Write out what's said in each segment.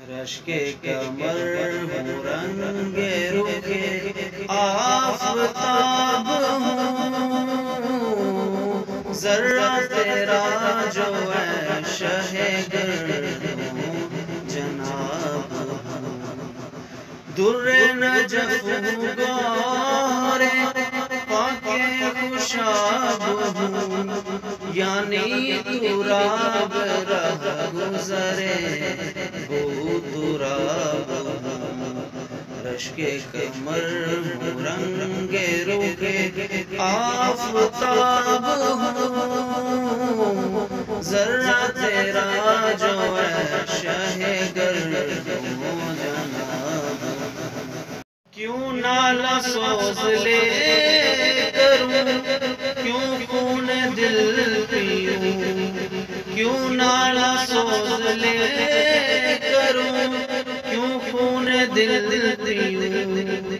رشک کمر ہوں رنگ رخ آفتاب ہوں، ذرہ تیرا جو ہے شہ گردوں جناب ہوں، در نجف گوہر پاک خوشاب ہوں، یعنی تو راب رہ گزرے رشک کمر ہوں رنگ رخ آفتاب ہوں، ذرہ تیرا جو ہے شہ گردوں جناب، کیوں نالہ سوز لے کروں، کیوں خون دل پیوں، کیوں نالہ سوز لے کروں، کیوں خون دل پیوں،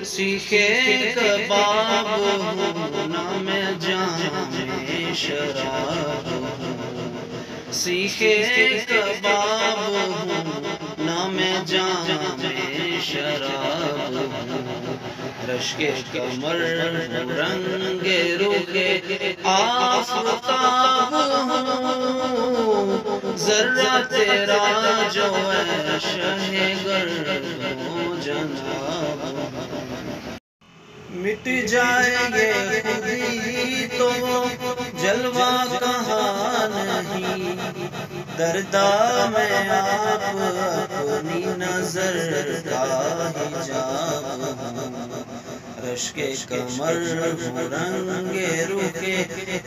سیخے کباب ہوں نہ میں جام شراب ہوں، سیخے کباب ہوں نہ میں جام شراب ہوں، رشک کمر ہوں رنگ رخ آفتاب ہوں، ذرہ تیرا جو ہے شہ گردوں جناب، مٹ جائے گے خود ہی تو جلوہ کہاں نہیں، دردا میں آپ اپنی نظر کا حجاب ہوں، رشک کمر ہوں رنگ رخ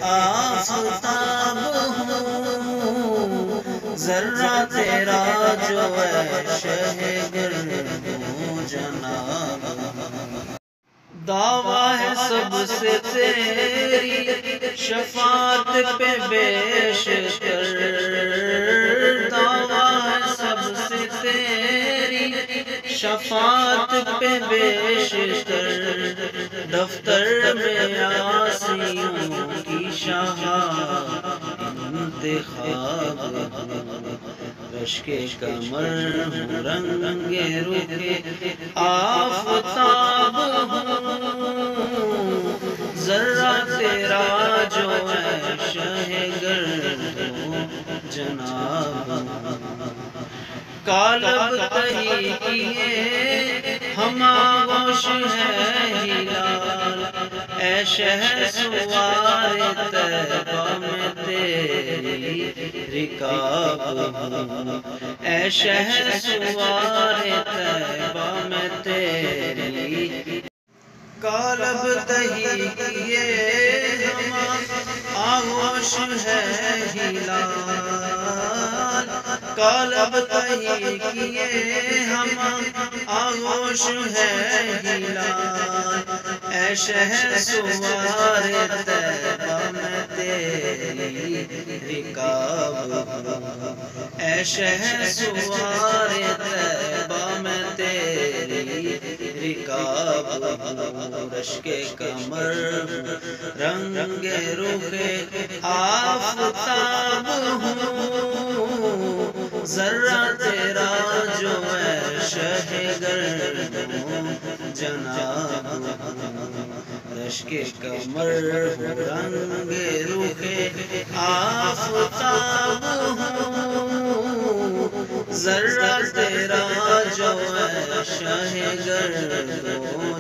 آفتاب ہوں، ذرہ تیرا جو ہے شہ گردوں جناب، دعویٰ ہے سب سے تیری شفاعت پہ بیشتر، دعویٰ ہے سب سے تیری شفاعت پہ بیشتر، دفتر میں عاصیوں کی شاہ انتخاب ہوں، رشک کمر ہوں رنگ رخ آفتاب ہوں، ذرہ تیرا جو ہے شہ گردوں جناب، کالب تہی کیے ہم آغوش ہے ہلال، اے شہر سوار طیبہ میں تیری رکاب ہوں، اے شہر سوار طیبہ میں تیری، کالب تہی کیے ہم آغوش ہے ہلال، کالب تہی کیے ہم آغوش ہے ہلال، اے شہر سوار طیبہ میں تیری رکاب ہوں، اے شہر سوار طیبہ میں تیری رکاب ہوں، رشک کمر رنگ رخ آفتاب ہوں، ذرہ تیرا جو ہے شہ گردوں جناب، رشک کمر ہوں رنگ رخ آفتاب ہوں، ذرہ تیرا جو ہے شہ گردوں